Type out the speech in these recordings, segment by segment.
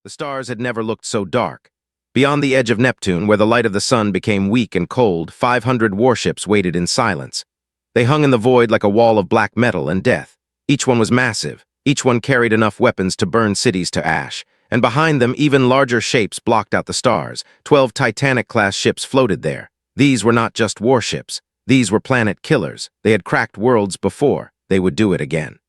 The stars had never looked so dark. Beyond the edge of Neptune, where the light of the sun became weak and cold, 500 warships waited in silence. They hung in the void like a wall of black metal and death. Each one was massive. Each one carried enough weapons to burn cities to ash. And behind them, even larger shapes blocked out the stars. 12 Titanic-class ships floated there. These were not just warships. These were planet killers. They had cracked worlds before. They would do it again.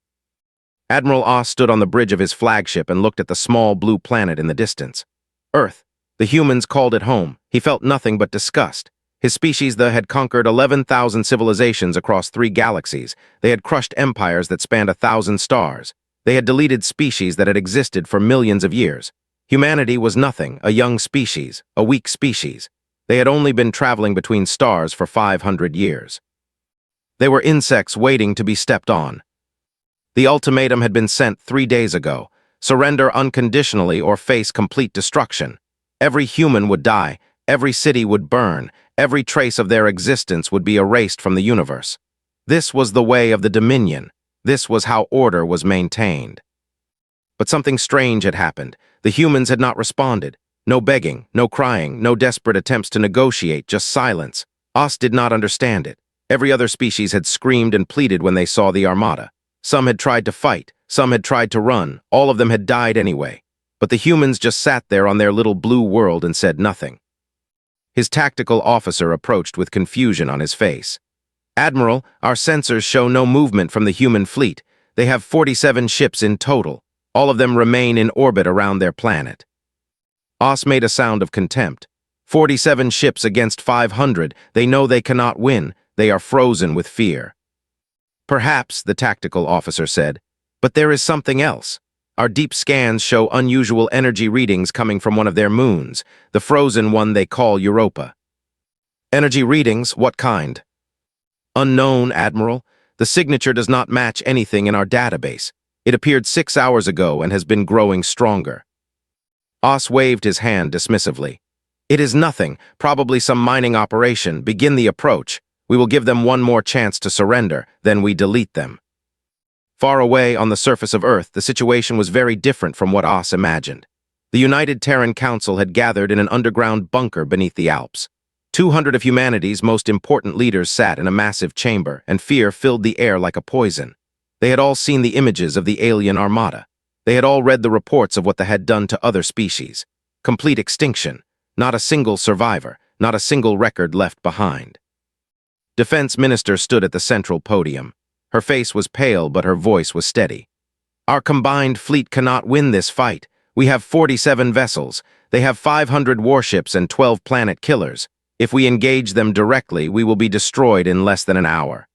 Admiral Oss stood on the bridge of his flagship and looked at the small blue planet in the distance. Earth. The humans called it home. He felt nothing but disgust. His species had conquered 11,000 civilizations across 3 galaxies. They had crushed empires that spanned 1,000 stars. They had deleted species that had existed for millions of years. Humanity was nothing, a young species, a weak species. They had only been traveling between stars for 500 years. They were insects waiting to be stepped on. The ultimatum had been sent 3 days ago. Surrender unconditionally or face complete destruction. Every human would die, every city would burn, every trace of their existence would be erased from the universe. This was the way of the Dominion. This was how order was maintained. But something strange had happened. The humans had not responded. No begging, no crying, no desperate attempts to negotiate, just silence. Oss did not understand it. Every other species had screamed and pleaded when they saw the armada. Some had tried to fight, some had tried to run, all of them had died anyway. But the humans just sat there on their little blue world and said nothing. His tactical officer approached with confusion on his face. "Admiral, our sensors show no movement from the human fleet. They have 47 ships in total. All of them remain in orbit around their planet." Oss made a sound of contempt. 47 ships against 500. They know they cannot win. They are frozen with fear. "Perhaps," the tactical officer said, "but there is something else. Our deep scans show unusual energy readings coming from one of their moons, the frozen one they call Europa." "Energy readings? What kind?" "Unknown, Admiral. The signature does not match anything in our database. It appeared 6 hours ago and has been growing stronger." Oss waved his hand dismissively. "It is nothing, probably some mining operation. Begin the approach. We will give them one more chance to surrender, then we delete them." Far away on the surface of Earth, the situation was very different from what Oss imagined. The United Terran Council had gathered in an underground bunker beneath the Alps. 200 of humanity's most important leaders sat in a massive chamber, and fear filled the air like a poison. They had all seen the images of the alien armada. They had all read the reports of what they had done to other species. Complete extinction. Not a single survivor, not a single record left behind. Defense Minister stood at the central podium. Her face was pale, but her voice was steady. "Our combined fleet cannot win this fight. We have 47 vessels. They have 500 warships and 12 planet killers. If we engage them directly, we will be destroyed in less than an hour."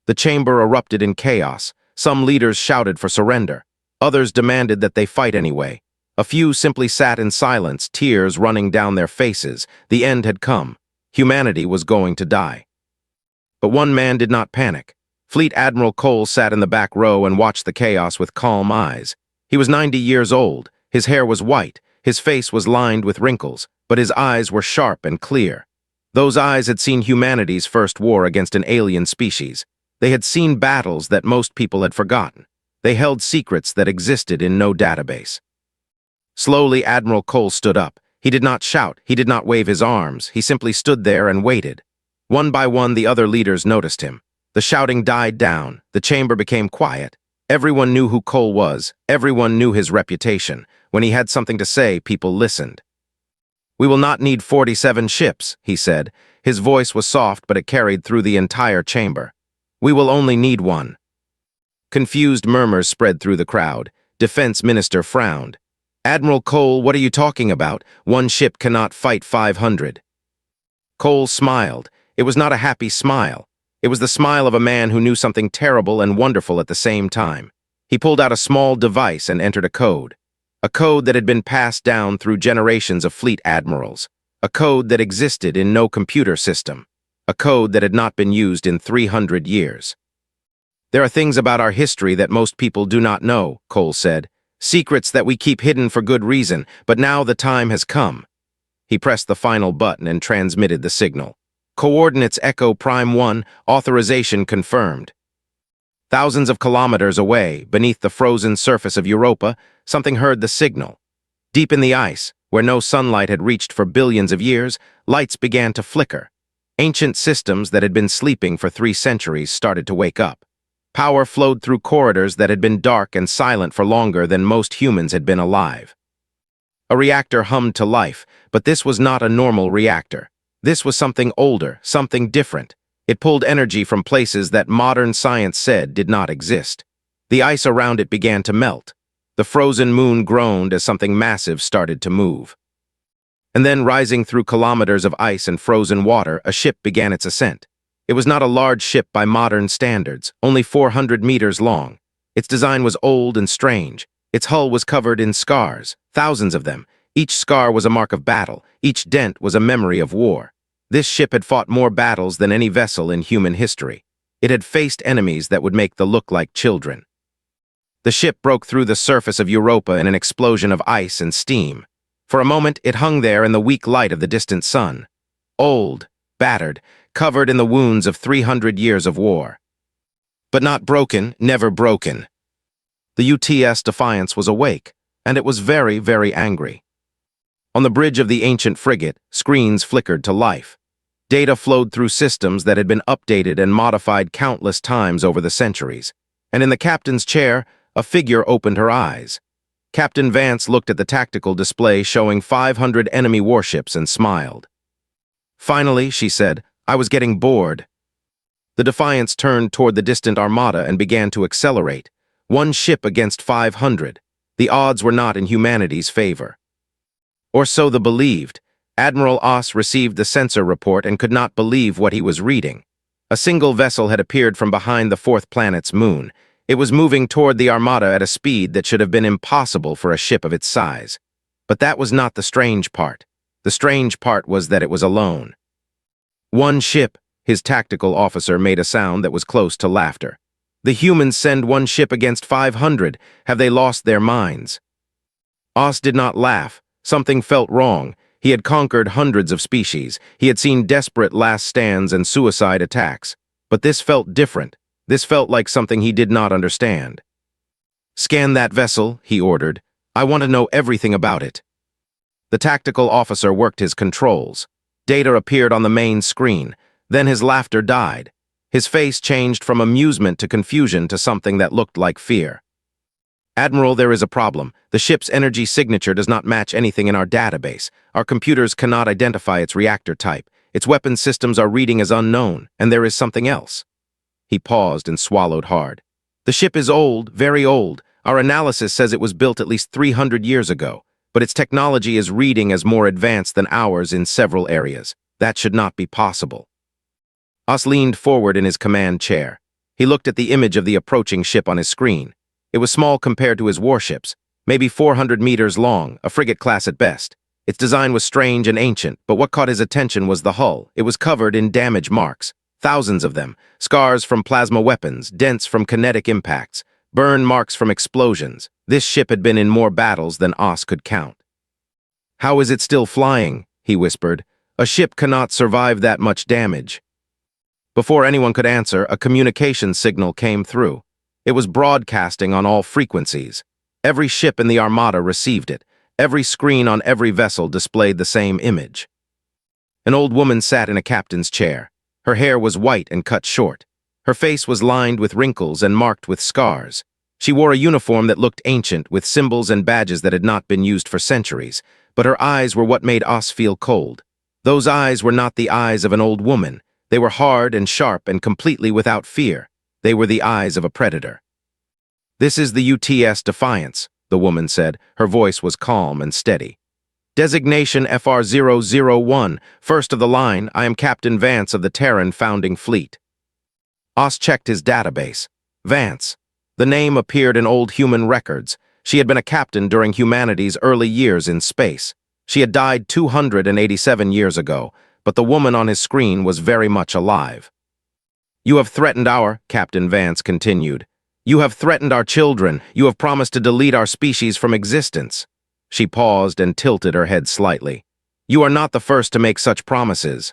The chamber erupted in chaos. Some leaders shouted for surrender. Others demanded that they fight anyway. A few simply sat in silence, tears running down their faces. The end had come. Humanity was going to die. But one man did not panic. Fleet Admiral Cole sat in the back row and watched the chaos with calm eyes. He was 90 years old. His hair was white. His face was lined with wrinkles, but his eyes were sharp and clear. Those eyes had seen humanity's first war against an alien species. They had seen battles that most people had forgotten. They held secrets that existed in no database. Slowly, Admiral Cole stood up. He did not shout. He did not wave his arms. He simply stood there and waited. One by one, the other leaders noticed him. The shouting died down. The chamber became quiet. Everyone knew who Cole was. Everyone knew his reputation. When he had something to say, people listened. "We will not need 47 ships," he said. His voice was soft, but it carried through the entire chamber. "We will only need one." Confused murmurs spread through the crowd. Defense Minister frowned. "Admiral Cole, what are you talking about? One ship cannot fight 500. Cole smiled. It was not a happy smile. It was the smile of a man who knew something terrible and wonderful at the same time. He pulled out a small device and entered a code. A code that had been passed down through generations of fleet admirals. A code that existed in no computer system. A code that had not been used in 300 years. "There are things about our history that most people do not know," Cole said. "Secrets that we keep hidden for good reason, but now the time has come." He pressed the final button and transmitted the signal. "Coordinates Echo Prime 1, authorization confirmed." Thousands of kilometers away, beneath the frozen surface of Europa, something heard the signal. Deep in the ice, where no sunlight had reached for billions of years, lights began to flicker. Ancient systems that had been sleeping for 3 centuries started to wake up. Power flowed through corridors that had been dark and silent for longer than most humans had been alive. A reactor hummed to life, but this was not a normal reactor. This was something older, something different. It pulled energy from places that modern science said did not exist. The ice around it began to melt. The frozen moon groaned as something massive started to move. And then, rising through kilometers of ice and frozen water, a ship began its ascent. It was not a large ship by modern standards, only 400 meters long. Its design was old and strange. Its hull was covered in scars, thousands of them. Each scar was a mark of battle. Each dent was a memory of war. This ship had fought more battles than any vessel in human history. It had faced enemies that would make them look like children. The ship broke through the surface of Europa in an explosion of ice and steam. For a moment, it hung there in the weak light of the distant sun. Old, battered, covered in the wounds of 300 years of war. But not broken, never broken. The UTS Defiance was awake, and it was very, very angry. On the bridge of the ancient frigate, screens flickered to life. Data flowed through systems that had been updated and modified countless times over the centuries. And in the captain's chair, a figure opened her eyes. Captain Vance looked at the tactical display showing 500 enemy warships and smiled. "Finally," she said, "I was getting bored." The Defiance turned toward the distant armada and began to accelerate. 1 ship against 500. The odds were not in humanity's favor. Or so the believed. Admiral Oss received the sensor report and could not believe what he was reading. A single vessel had appeared from behind the 4th planet's moon. It was moving toward the armada at a speed that should have been impossible for a ship of its size. But that was not the strange part. The strange part was that it was alone. 1 ship, his tactical officer made a sound that was close to laughter. The humans send 1 ship against 500. Have they lost their minds? Oss did not laugh. Something felt wrong. He had conquered hundreds of species. He had seen desperate last stands and suicide attacks. But this felt different. This felt like something he did not understand. "Scan that vessel," he ordered. "I want to know everything about it." The tactical officer worked his controls. Data appeared on the main screen. Then his laughter died. His face changed from amusement to confusion to something that looked like fear. "Admiral, there is a problem. The ship's energy signature does not match anything in our database. Our computers cannot identify its reactor type. Its weapon systems are reading as unknown, and there is something else." He paused and swallowed hard. "The ship is old, very old. Our analysis says it was built at least 300 years ago, but its technology is reading as more advanced than ours in several areas. That should not be possible." Oss leaned forward in his command chair. He looked at the image of the approaching ship on his screen. It was small compared to his warships, maybe 400 meters long, a frigate class at best. Its design was strange and ancient, but what caught his attention was the hull. It was covered in damage marks. Thousands of them, scars from plasma weapons, dents from kinetic impacts, burn marks from explosions. This ship had been in more battles than Oss could count. "How is it still flying?" he whispered. "A ship cannot survive that much damage." Before anyone could answer, a communication signal came through. It was broadcasting on all frequencies. Every ship in the armada received it. Every screen on every vessel displayed the same image. An old woman sat in a captain's chair. Her hair was white and cut short. Her face was lined with wrinkles and marked with scars. She wore a uniform that looked ancient, with symbols and badges that had not been used for centuries, but her eyes were what made Oss feel cold. Those eyes were not the eyes of an old woman. They were hard and sharp and completely without fear. They were the eyes of a predator. "This is the UTS Defiance," the woman said. Her voice was calm and steady. "Designation FR001, first of the line. I am Captain Vance of the Terran Founding Fleet." Oss checked his database. Vance. The name appeared in old human records. She had been a captain during humanity's early years in space. She had died 287 years ago, but the woman on his screen was very much alive. "You have threatened our," Captain Vance continued. "You have threatened our children. You have promised to delete our species from existence." She paused and tilted her head slightly. "You are not the first to make such promises."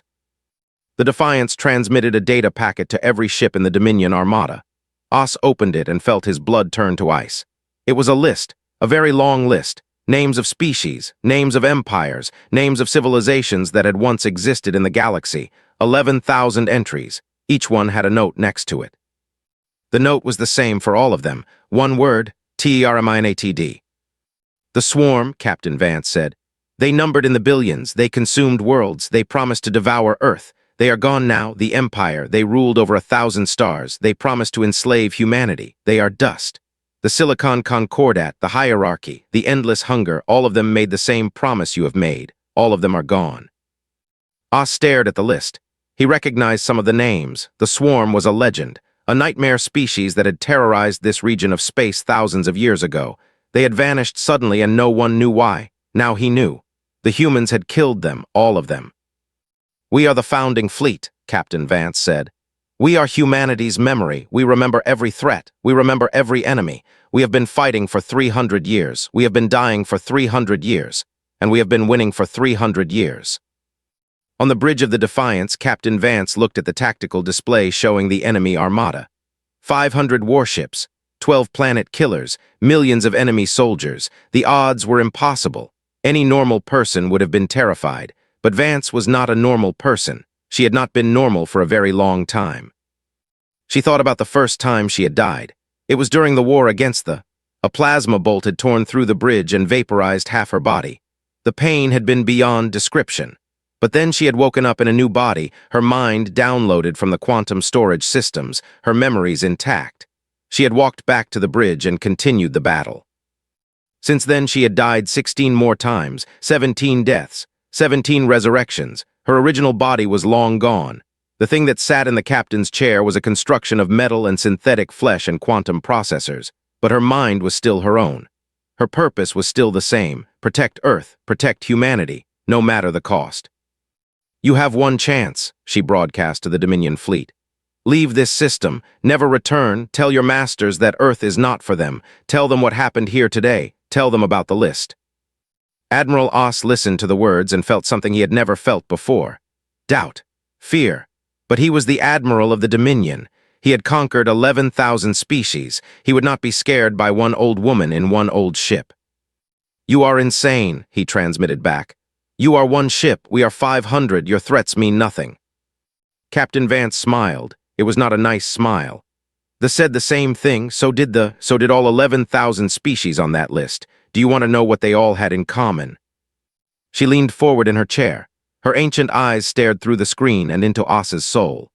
The Defiance transmitted a data packet to every ship in the Dominion Armada. Oss opened it and felt his blood turn to ice. It was a list, a very long list. Names of species, names of empires, names of civilizations that had once existed in the galaxy. 11,000 entries. Each one had a note next to it. The note was the same for all of them. One word, TERMINATD. The swarm, Captain Vance said. They numbered in the billions, they consumed worlds, they promised to devour Earth. They are gone now, the Empire, they ruled over 1,000 stars, they promised to enslave humanity. They are dust. The Silicon Concordat, the hierarchy, the endless hunger, all of them made the same promise you have made. All of them are gone. Oz stared at the list. He recognized some of the names. The swarm was a legend, a nightmare species that had terrorized this region of space thousands of years ago. They had vanished suddenly and no one knew why. Now he knew. The humans had killed them, all of them. We are the founding fleet, Captain Vance said. We are humanity's memory. We remember every threat. We remember every enemy. We have been fighting for 300 years. We have been dying for 300 years. And we have been winning for 300 years. On the bridge of the Defiance, Captain Vance looked at the tactical display showing the enemy armada. 500 warships, 12 planet killers, millions of enemy soldiers. The odds were impossible. Any normal person would have been terrified. But Vance was not a normal person. She had not been normal for a very long time. She thought about the first time she had died. It was during the war against a plasma bolt had torn through the bridge and vaporized half her body. The pain had been beyond description. But then she had woken up in a new body, her mind downloaded from the quantum storage systems, her memories intact. She had walked back to the bridge and continued the battle. Since then she had died 16 more times, 17 deaths, 17 resurrections. Her original body was long gone. The thing that sat in the captain's chair was a construction of metal and synthetic flesh and quantum processors, but her mind was still her own. Her purpose was still the same: protect Earth, protect humanity, no matter the cost. You have one chance, she broadcast to the Dominion fleet. Leave this system, never return, tell your masters that Earth is not for them, tell them what happened here today, tell them about the list. Admiral Oss listened to the words and felt something he had never felt before. Doubt. Fear. But he was the Admiral of the Dominion. He had conquered 11,000 species. He would not be scared by one old woman in one old ship. You are insane, he transmitted back. You are one ship, we are 500, your threats mean nothing. Captain Vance smiled. It was not a nice smile. They said the same thing, so did all 11,000 species on that list. Do you want to know what they all had in common? She leaned forward in her chair. Her ancient eyes stared through the screen and into Oss's soul.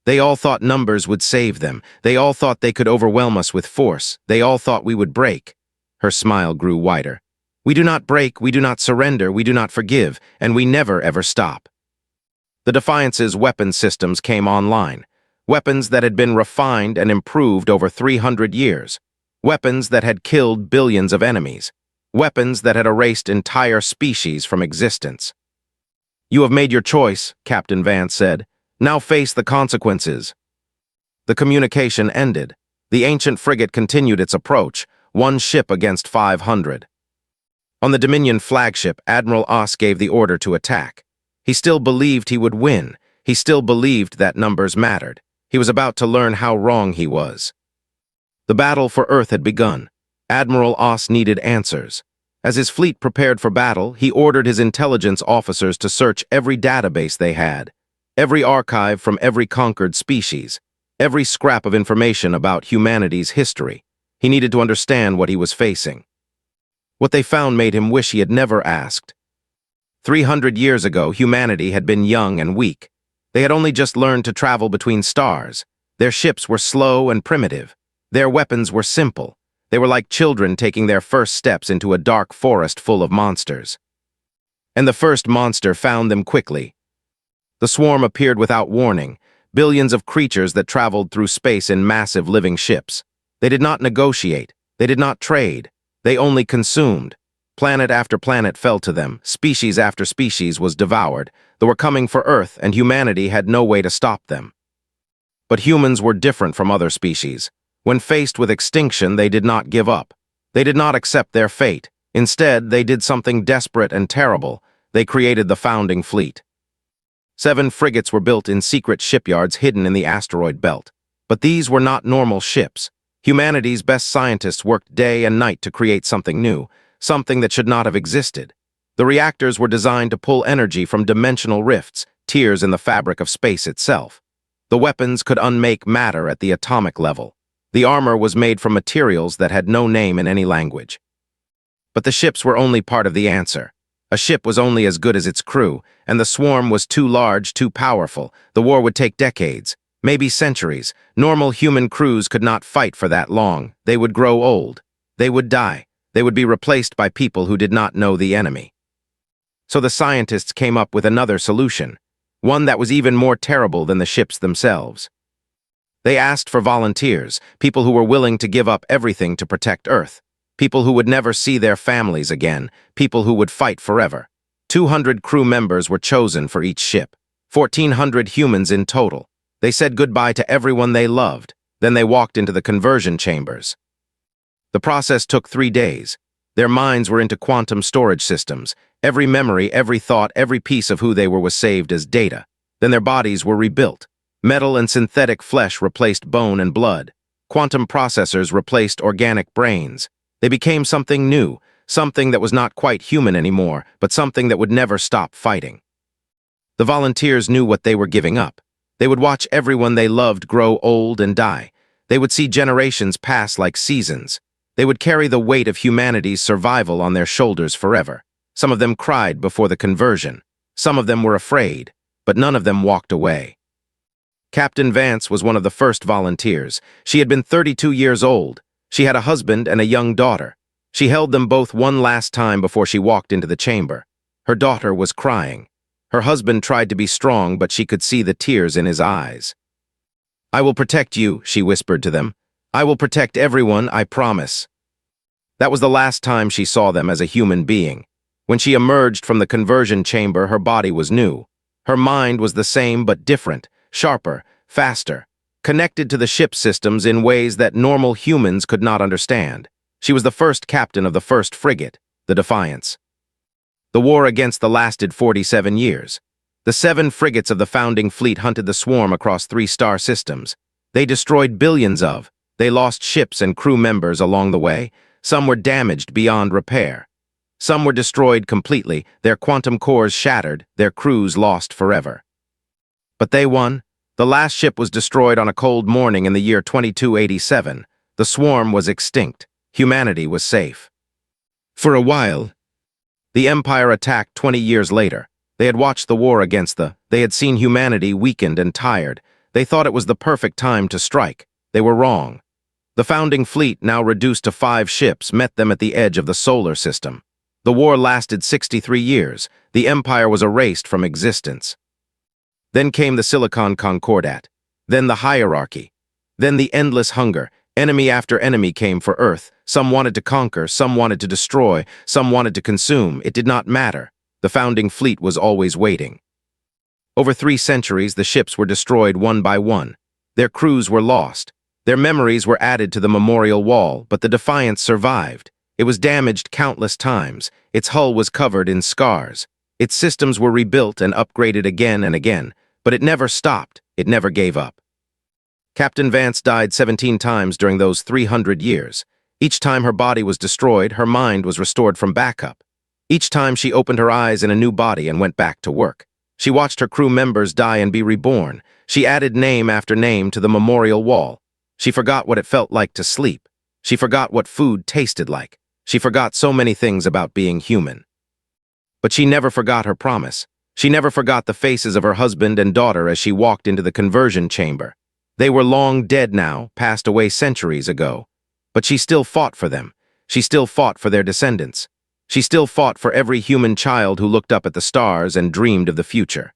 They all thought numbers would save them. They all thought they could overwhelm us with force. They all thought we would break. Her smile grew wider. We do not break, we do not surrender, we do not forgive, and we never ever stop. The Defiance's weapon systems came online. Weapons that had been refined and improved over 300 years. Weapons that had killed billions of enemies. Weapons that had erased entire species from existence. You have made your choice, Captain Vance said. Now face the consequences. The communication ended. The ancient frigate continued its approach, one ship against 500. On the Dominion flagship, Admiral Oss gave the order to attack. He still believed he would win. He still believed that numbers mattered. He was about to learn how wrong he was. The battle for Earth had begun. Admiral Oss needed answers. As his fleet prepared for battle, he ordered his intelligence officers to search every database they had, every archive from every conquered species, every scrap of information about humanity's history. He needed to understand what he was facing. What they found made him wish he had never asked. 300 years ago, humanity had been young and weak. They had only just learned to travel between stars. Their ships were slow and primitive. Their weapons were simple. They were like children taking their first steps into a dark forest full of monsters. And the first monster found them quickly. The swarm appeared without warning, billions of creatures that traveled through space in massive living ships. They did not negotiate. They did not trade. They only consumed. Planet after planet fell to them. Species after species was devoured. They were coming for Earth, and humanity had no way to stop them. But humans were different from other species. When faced with extinction, they did not give up. They did not accept their fate. Instead, they did something desperate and terrible. They created the founding fleet. 7 frigates were built in secret shipyards hidden in the asteroid belt. But these were not normal ships. Humanity's best scientists worked day and night to create something new. something that should not have existed. The reactors were designed to pull energy from dimensional rifts, tears in the fabric of space itself. The weapons could unmake matter at the atomic level. The armor was made from materials that had no name in any language. But the ships were only part of the answer. A ship was only as good as its crew, and the swarm was too large, too powerful. The war would take decades, maybe centuries. Normal human crews could not fight for that long. They would grow old. They would die. They would be replaced by people who did not know the enemy. So the scientists came up with another solution, one that was even more terrible than the ships themselves. They asked for volunteers, people who were willing to give up everything to protect Earth, people who would never see their families again, people who would fight forever. 200 crew members were chosen for each ship, 1,400 humans in total. They said goodbye to everyone they loved, then they walked into the conversion chambers. The process took 3 days. Their minds were into quantum storage systems. Every memory, every thought, every piece of who they were was saved as data. Then their bodies were rebuilt. Metal and synthetic flesh replaced bone and blood. Quantum processors replaced organic brains. They became something new, something that was not quite human anymore, but something that would never stop fighting. The volunteers knew what they were giving up. They would watch everyone they loved grow old and die. They would see generations pass like seasons. They would carry the weight of humanity's survival on their shoulders forever. Some of them cried before the conversion. Some of them were afraid, but none of them walked away. Captain Vance was one of the first volunteers. She had been 32 years old. She had a husband and a young daughter. She held them both one last time before she walked into the chamber. Her daughter was crying. Her husband tried to be strong, but she could see the tears in his eyes. "I will protect you," she whispered to them. "I will protect everyone, I promise." That was the last time she saw them as a human being. When she emerged from the conversion chamber, her body was new. Her mind was the same but different, sharper, faster, connected to the ship systems in ways that normal humans could not understand. She was the first captain of the first frigate, the Defiance. The war against the lasted 47 years. The 7 frigates of the founding fleet hunted the swarm across 3 star systems. They destroyed billions of. They lost ships and crew members along the way. Some were damaged beyond repair. Some were destroyed completely, their quantum cores shattered, their crews lost forever. But they won. The last ship was destroyed on a cold morning in the year 2287. The swarm was extinct. Humanity was safe. For a while, the Empire attacked 20 years later. They had watched the war against they had seen humanity weakened and tired. They thought it was the perfect time to strike. They were wrong. The founding fleet, now reduced to 5 ships, met them at the edge of the solar system. The war lasted 63 years. The Empire was erased from existence. Then came the Silicon Concordat. Then the hierarchy. Then the endless hunger. Enemy after enemy came for Earth. Some wanted to conquer, some wanted to destroy, some wanted to consume. It did not matter. The founding fleet was always waiting. Over 3 centuries, the ships were destroyed one by one. Their crews were lost. Their memories were added to the memorial wall, but the Defiance survived. It was damaged countless times. Its hull was covered in scars. Its systems were rebuilt and upgraded again and again, but it never stopped. It never gave up. Captain Vance died 17 times during those 300 years. Each time her body was destroyed, her mind was restored from backup. Each time she opened her eyes in a new body and went back to work. She watched her crew members die and be reborn. She added name after name to the memorial wall. She forgot what it felt like to sleep. She forgot what food tasted like. She forgot so many things about being human. But she never forgot her promise. She never forgot the faces of her husband and daughter as she walked into the conversion chamber. They were long dead now, passed away centuries ago. But she still fought for them. She still fought for their descendants. She still fought for every human child who looked up at the stars and dreamed of the future.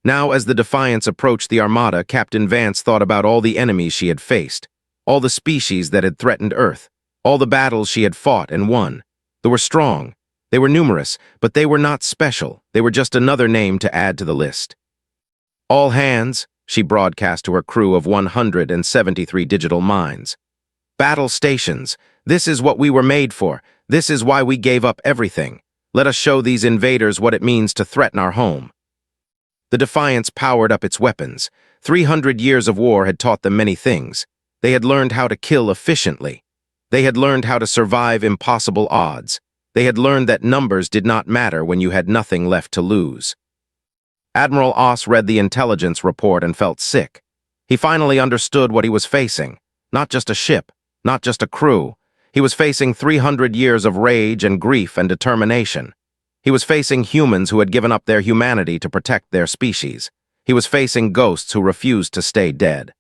Now, as the Defiance approached the Armada, Captain Vance thought about all the enemies she had faced, all the species that had threatened Earth, all the battles she had fought and won. They were strong. They were numerous, but they were not special. They were just another name to add to the list. "All hands," she broadcast to her crew of 173 digital minds. "Battle stations. This is what we were made for. This is why we gave up everything. Let us show these invaders what it means to threaten our home." The Defiance powered up its weapons. 300 years of war had taught them many things. They had learned how to kill efficiently. They had learned how to survive impossible odds. They had learned that numbers did not matter when you had nothing left to lose. Admiral Oss read the intelligence report and felt sick. He finally understood what he was facing. Not just a ship, not just a crew. He was facing 300 years of rage and grief and determination. He was facing humans who had given up their humanity to protect their species. He was facing ghosts who refused to stay dead.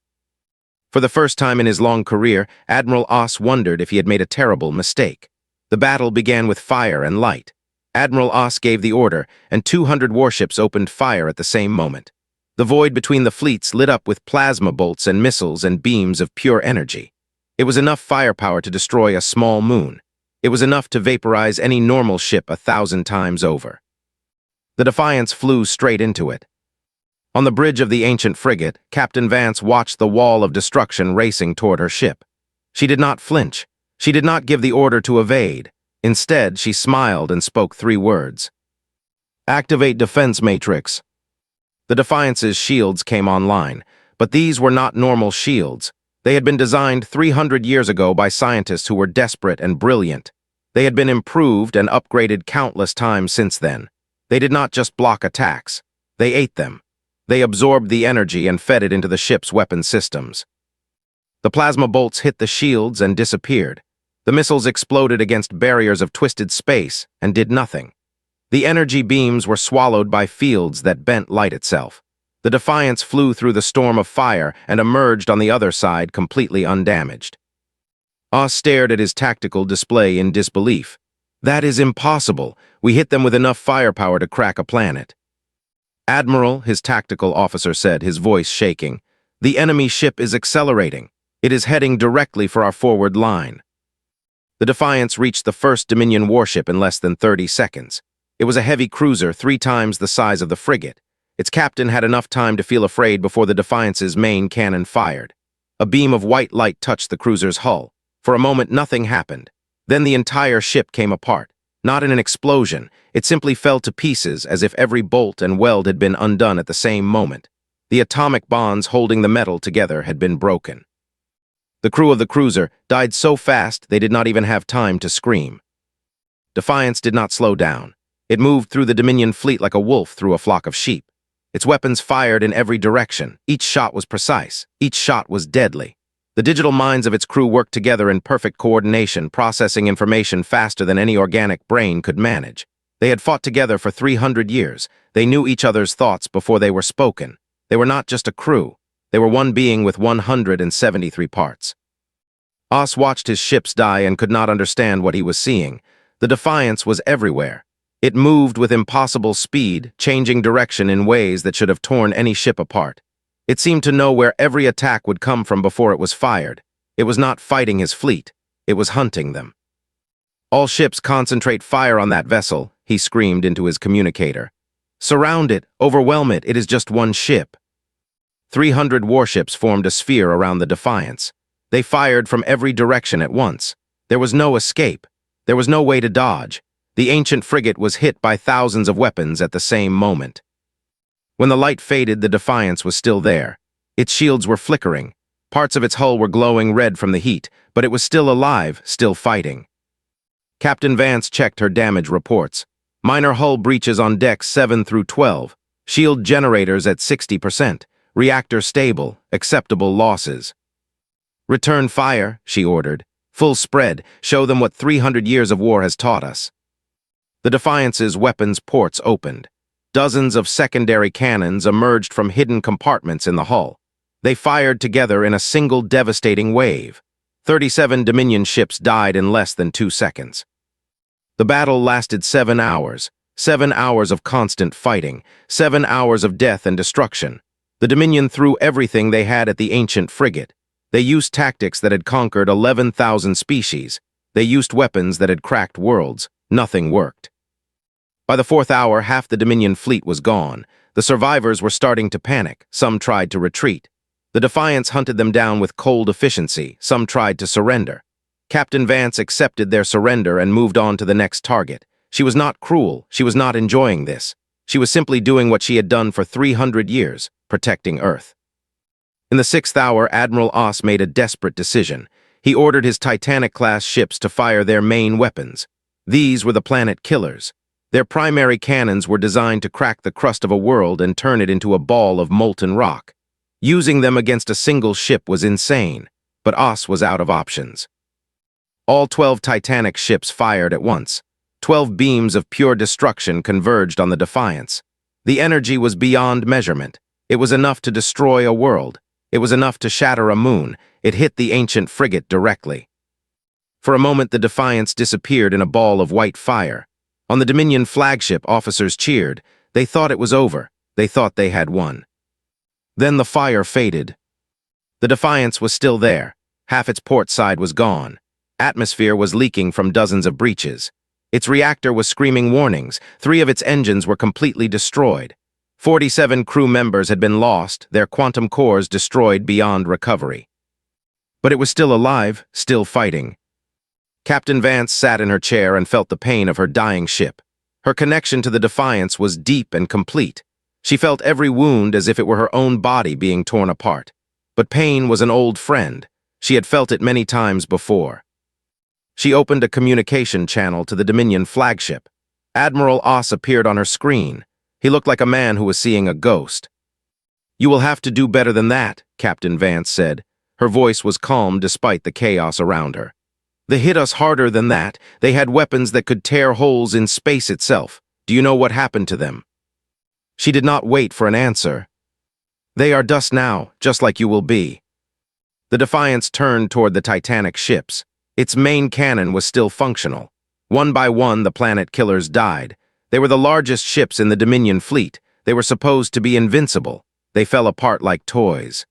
For the first time in his long career, Admiral Oss wondered if he had made a terrible mistake. The battle began with fire and light. Admiral Oss gave the order, and 200 warships opened fire at the same moment. The void between the fleets lit up with plasma bolts and missiles and beams of pure energy. It was enough firepower to destroy a small moon. It was enough to vaporize any normal ship 1,000 times over. The Defiance flew straight into it. On the bridge of the ancient frigate, Captain Vance watched the wall of destruction racing toward her ship. She did not flinch. She did not give the order to evade. Instead, she smiled and spoke 3 words. "Activate defense matrix." The Defiance's shields came online, but these were not normal shields. They had been designed 300 years ago by scientists who were desperate and brilliant. They had been improved and upgraded countless times since then. They did not just block attacks. They ate them. They absorbed the energy and fed it into the ship's weapon systems. The plasma bolts hit the shields and disappeared. The missiles exploded against barriers of twisted space and did nothing. The energy beams were swallowed by fields that bent light itself. The Defiance flew through the storm of fire and emerged on the other side completely undamaged. Oss stared at his tactical display in disbelief. "That is impossible. We hit them with enough firepower to crack a planet." "Admiral," his tactical officer said, his voice shaking, "the enemy ship is accelerating. It is heading directly for our forward line." The Defiance reached the first Dominion warship in less than 30 seconds. It was a heavy cruiser 3 times the size of the frigate. Its captain had enough time to feel afraid before the Defiance's main cannon fired. A beam of white light touched the cruiser's hull. For a moment, nothing happened. Then the entire ship came apart. Not in an explosion, it simply fell to pieces as if every bolt and weld had been undone at the same moment. The atomic bonds holding the metal together had been broken. The crew of the cruiser died so fast they did not even have time to scream. Defiance did not slow down. It moved through the Dominion fleet like a wolf through a flock of sheep. Its weapons fired in every direction. Each shot was precise. Each shot was deadly. The digital minds of its crew worked together in perfect coordination, processing information faster than any organic brain could manage. They had fought together for 300 years. They knew each other's thoughts before they were spoken. They were not just a crew. They were one being with 173 parts. Oss watched his ships die and could not understand what he was seeing. The Defiance was everywhere. It moved with impossible speed, changing direction in ways that should have torn any ship apart. It seemed to know where every attack would come from before it was fired. It was not fighting his fleet. It was hunting them. "All ships concentrate fire on that vessel," he screamed into his communicator. "Surround it, overwhelm it, it is just one ship." 300 warships formed a sphere around the Defiance. They fired from every direction at once. There was no escape. There was no way to dodge. The ancient frigate was hit by thousands of weapons at the same moment. When the light faded, the Defiance was still there. Its shields were flickering. Parts of its hull were glowing red from the heat, but it was still alive, still fighting. Captain Vance checked her damage reports. Minor hull breaches on decks 7 through 12. Shield generators at 60%. Reactor stable. Acceptable losses. "Return fire," she ordered. "Full spread. Show them what 300 years of war has taught us." The Defiance's weapons ports opened. Dozens of secondary cannons emerged from hidden compartments in the hull. They fired together in a single devastating wave. 37 Dominion ships died in less than 2 seconds. The battle lasted 7 hours. 7 hours of constant fighting. 7 hours of death and destruction. The Dominion threw everything they had at the ancient frigate. They used tactics that had conquered 11,000 species. They used weapons that had cracked worlds. Nothing worked. By the 4th hour, half the Dominion fleet was gone. The survivors were starting to panic. Some tried to retreat. The Defiance hunted them down with cold efficiency. Some tried to surrender. Captain Vance accepted their surrender and moved on to the next target. She was not cruel. She was not enjoying this. She was simply doing what she had done for 300 years, protecting Earth. In the 6th hour, Admiral Oss made a desperate decision. He ordered his Titanic-class ships to fire their main weapons. These were the planet killers. Their primary cannons were designed to crack the crust of a world and turn it into a ball of molten rock. Using them against a single ship was insane, but Oss was out of options. All 12 Titanic ships fired at once. 12 beams of pure destruction converged on the Defiance. The energy was beyond measurement. It was enough to destroy a world. It was enough to shatter a moon. It hit the ancient frigate directly. For a moment, the Defiance disappeared in a ball of white fire. On the Dominion flagship, officers cheered. They thought it was over. They thought they had won. Then the fire faded. The Defiance was still there. Half its port side was gone. Atmosphere was leaking from dozens of breaches. Its reactor was screaming warnings. 3 of its engines were completely destroyed. 47 crew members had been lost, their quantum cores destroyed beyond recovery. But it was still alive, still fighting. Captain Vance sat in her chair and felt the pain of her dying ship. Her connection to the Defiance was deep and complete. She felt every wound as if it were her own body being torn apart. But pain was an old friend. She had felt it many times before. She opened a communication channel to the Dominion flagship. Admiral Oss appeared on her screen. He looked like a man who was seeing a ghost. "You will have to do better than that," Captain Vance said. Her voice was calm despite the chaos around her. "They hit us harder than that. They had weapons that could tear holes in space itself. Do you know what happened to them?" She did not wait for an answer. "They are dust now, just like you will be." The Defiance turned toward the Titanic ships. Its main cannon was still functional. One by one, the planet killers died. They were the largest ships in the Dominion fleet. They were supposed to be invincible. They fell apart like toys.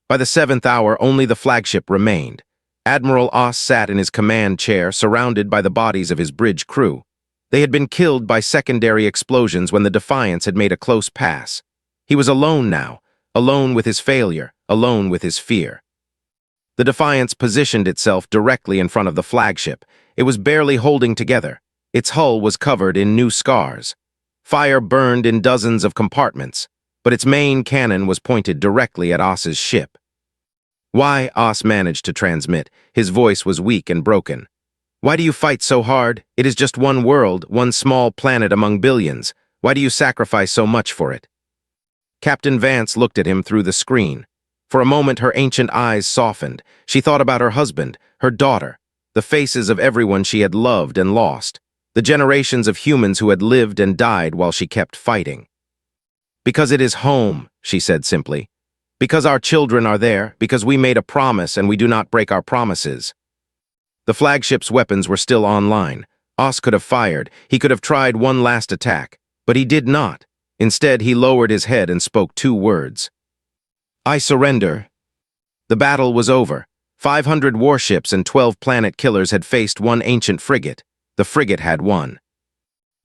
By the 7th hour, only the flagship remained. Admiral Oss sat in his command chair, surrounded by the bodies of his bridge crew. They had been killed by secondary explosions when the Defiance had made a close pass. He was alone now, alone with his failure, alone with his fear. The Defiance positioned itself directly in front of the flagship. It was barely holding together. Its hull was covered in new scars. Fire burned in dozens of compartments, but its main cannon was pointed directly at Oss's ship. "Why?" Oss managed to transmit. His voice was weak and broken. "Why do you fight so hard? It is just one world, one small planet among billions. Why do you sacrifice so much for it?" Captain Vance looked at him through the screen. For a moment, her ancient eyes softened. She thought about her husband, her daughter, the faces of everyone she had loved and lost, the generations of humans who had lived and died while she kept fighting. "Because it is home," she said simply. "Because our children are there, because we made a promise and we do not break our promises." The flagship's weapons were still online. Oss could have fired. He could have tried one last attack, but he did not. Instead, he lowered his head and spoke 2 words. "I surrender." The battle was over. 500 warships and 12 planet killers had faced one ancient frigate. The frigate had won.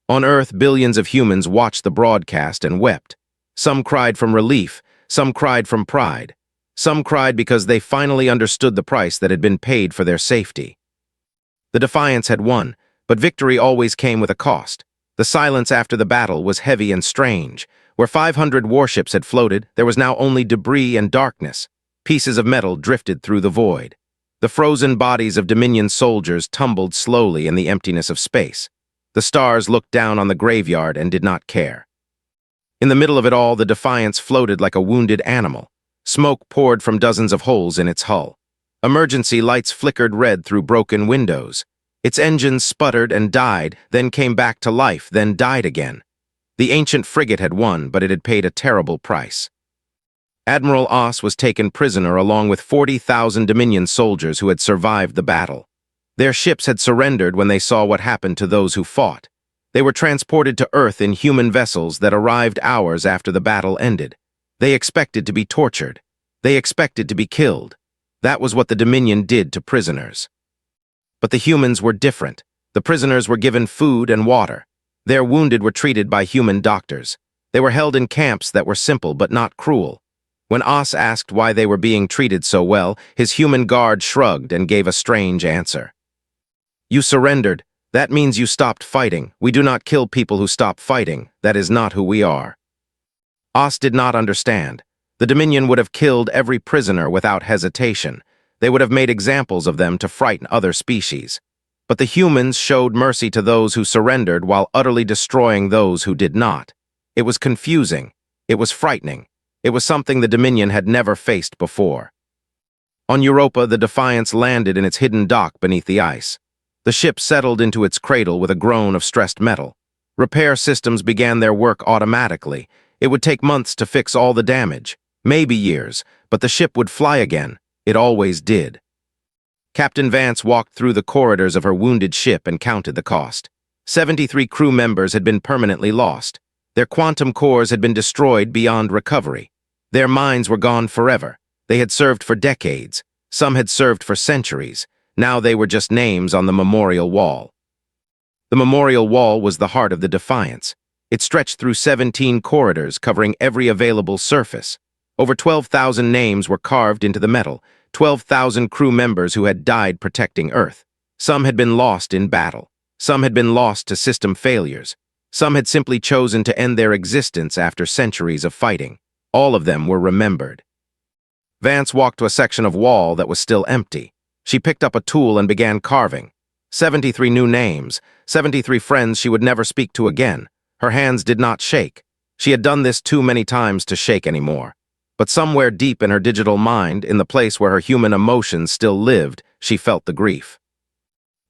On Earth, billions of humans watched the broadcast and wept. Some cried from relief, some cried from pride. Some cried because they finally understood the price that had been paid for their safety. The Defiance had won, but victory always came with a cost. The silence after the battle was heavy and strange. Where 500 warships had floated, there was now only debris and darkness. Pieces of metal drifted through the void. The frozen bodies of Dominion soldiers tumbled slowly in the emptiness of space. The stars looked down on the graveyard and did not care. In the middle of it all, the Defiance floated like a wounded animal. Smoke poured from dozens of holes in its hull. Emergency lights flickered red through broken windows. Its engines sputtered and died, then came back to life, then died again. The ancient frigate had won, but it had paid a terrible price. Admiral Oss was taken prisoner along with 40,000 Dominion soldiers who had survived the battle. Their ships had surrendered when they saw what happened to those who fought. They were transported to Earth in human vessels that arrived hours after the battle ended. They expected to be tortured. They expected to be killed. That was what the Dominion did to prisoners. But the humans were different. The prisoners were given food and water. Their wounded were treated by human doctors. They were held in camps that were simple but not cruel. When Oss asked why they were being treated so well, his human guard shrugged and gave a strange answer. "You surrendered. That means you stopped fighting. We do not kill people who stop fighting. That is not who we are." Oss did not understand. The Dominion would have killed every prisoner without hesitation. They would have made examples of them to frighten other species. But the humans showed mercy to those who surrendered while utterly destroying those who did not. It was confusing. It was frightening. It was something the Dominion had never faced before. On Europa, the Defiance landed in its hidden dock beneath the ice. The ship settled into its cradle with a groan of stressed metal. Repair systems began their work automatically. It would take months to fix all the damage, maybe years, but the ship would fly again. It always did. Captain Vance walked through the corridors of her wounded ship and counted the cost. 73 crew members had been permanently lost. Their quantum cores had been destroyed beyond recovery. Their minds were gone forever. They had served for decades. Some had served for centuries. Now they were just names on the memorial wall. The memorial wall was the heart of the Defiance. It stretched through 17 corridors covering every available surface. Over 12,000 names were carved into the metal, 12,000 crew members who had died protecting Earth. Some had been lost in battle. Some had been lost to system failures. Some had simply chosen to end their existence after centuries of fighting. All of them were remembered. Vance walked to a section of wall that was still empty. She picked up a tool and began carving. 73 new names, 73 friends she would never speak to again. Her hands did not shake. She had done this too many times to shake anymore. But somewhere deep in her digital mind, in the place where her human emotions still lived, she felt the grief.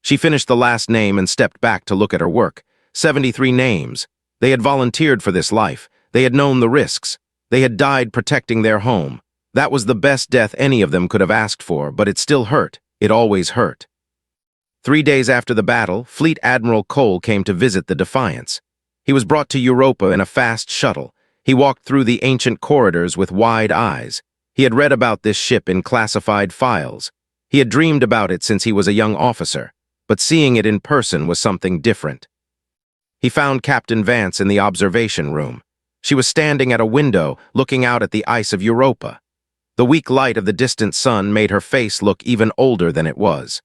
She finished the last name and stepped back to look at her work. 73 names. They had volunteered for this life. They had known the risks. They had died protecting their home. That was the best death any of them could have asked for, but it still hurt. It always hurt. 3 days after the battle, Fleet Admiral Cole came to visit the Defiance. He was brought to Europa in a fast shuttle. He walked through the ancient corridors with wide eyes. He had read about this ship in classified files. He had dreamed about it since he was a young officer, but seeing it in person was something different. He found Captain Vance in the observation room. She was standing at a window, looking out at the ice of Europa. The weak light of the distant sun made her face look even older than it was.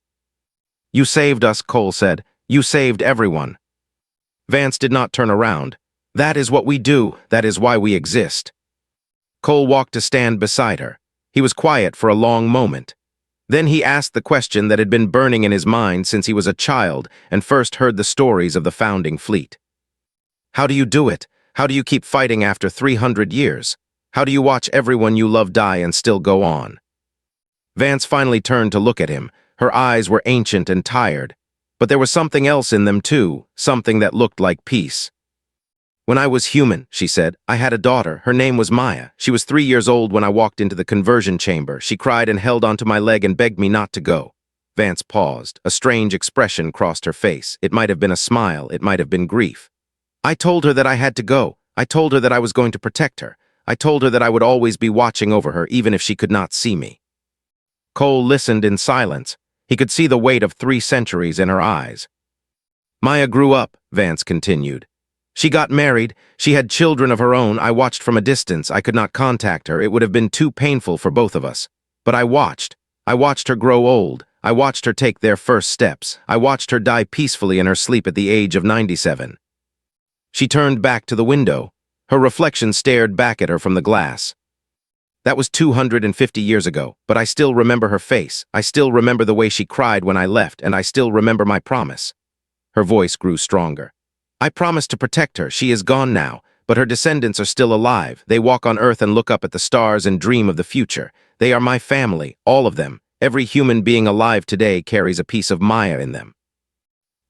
"You saved us," Cole said. "You saved everyone." Vance did not turn around. "That is what we do. That is why we exist." Cole walked to stand beside her. He was quiet for a long moment. Then he asked the question that had been burning in his mind since he was a child and first heard the stories of the founding fleet. "How do you do it? How do you keep fighting after 300 years? How do you watch everyone you love die and still go on?" Vance finally turned to look at him. Her eyes were ancient and tired. But there was something else in them too, something that looked like peace. "When I was human," she said, "I had a daughter. Her name was Maya. She was 3 years old when I walked into the conversion chamber. She cried and held onto my leg and begged me not to go." Vance paused. A strange expression crossed her face. It might have been a smile. It might have been grief. "I told her that I had to go. I told her that I was going to protect her. I told her that I would always be watching over her, even if she could not see me." Cole listened in silence. He could see the weight of 3 centuries in her eyes. "Maya grew up," Vance continued. "She got married. She had children of her own. I watched from a distance. I could not contact her. It would have been too painful for both of us. But I watched. I watched her grow old. I watched her take their first steps. I watched her die peacefully in her sleep at the age of 97. She turned back to the window. Her reflection stared back at her from the glass. That was 250 years ago, but I still remember her face. I still remember the way she cried when I left, and I still remember my promise." Her voice grew stronger. "I promised to protect her. She is gone now, but her descendants are still alive. They walk on Earth and look up at the stars and dream of the future. They are my family, all of them. Every human being alive today carries a piece of Maya in them.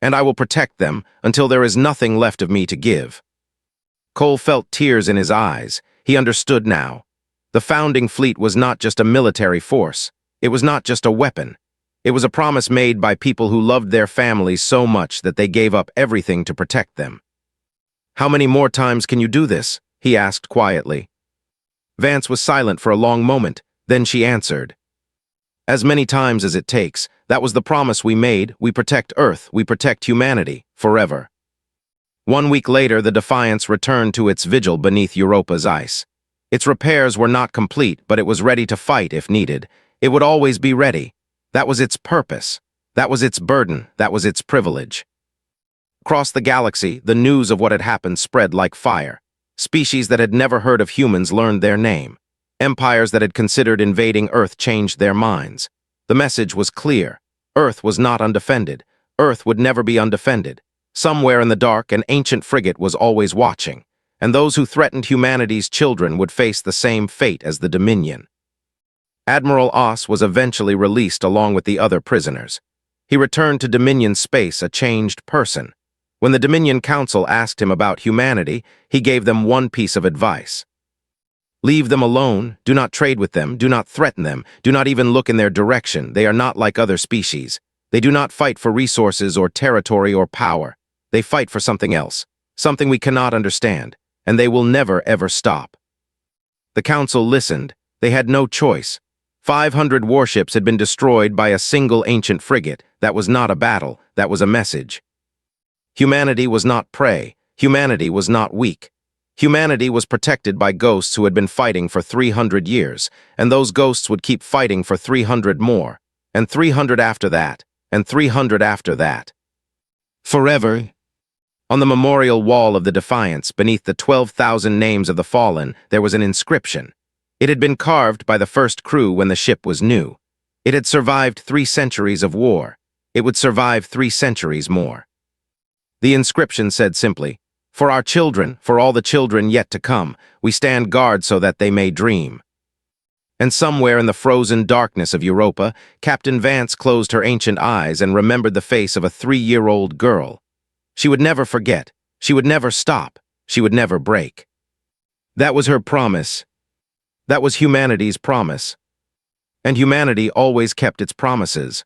And I will protect them until there is nothing left of me to give." Cole felt tears in his eyes. He understood now. The founding fleet was not just a military force. It was not just a weapon. It was a promise made by people who loved their families so much that they gave up everything to protect them. "How many more times can you do this?" he asked quietly. Vance was silent for a long moment. Then she answered, "As many times as it takes. That was the promise we made. We protect Earth. We protect humanity. Forever." 1 week later, the Defiance returned to its vigil beneath Europa's ice. Its repairs were not complete, but it was ready to fight if needed. It would always be ready. That was its purpose. That was its burden. That was its privilege. Across the galaxy, the news of what had happened spread like fire. Species that had never heard of humans learned their name. Empires that had considered invading Earth changed their minds. The message was clear. Earth was not undefended. Earth would never be undefended. Somewhere in the dark, an ancient frigate was always watching, and those who threatened humanity's children would face the same fate as the Dominion. Admiral Oss was eventually released along with the other prisoners. He returned to Dominion space a changed person. When the Dominion Council asked him about humanity, he gave them one piece of advice. Leave them alone, do not trade with them, do not threaten them, do not even look in their direction. They are not like other species. They do not fight for resources or territory or power. They fight for something else, something we cannot understand, and they will never ever stop. The Council listened. They had no choice. 500 warships had been destroyed by a single ancient frigate. That was not a battle, that was a message. Humanity was not prey. Humanity was not weak. Humanity was protected by ghosts who had been fighting for 300 years, and those ghosts would keep fighting for 300 more, and 300 after that, and 300 after that. Forever. On the memorial wall of the Defiance, beneath the 12,000 names of the fallen, there was an inscription. It had been carved by the first crew when the ship was new. It had survived 3 centuries of war. It would survive 3 centuries more. The inscription said simply, "For our children, for all the children yet to come, we stand guard so that they may dream." And somewhere in the frozen darkness of Europa, Captain Vance closed her ancient eyes and remembered the face of a 3-year-old girl. She would never forget. She would never stop. She would never break. That was her promise. That was humanity's promise. And humanity always kept its promises.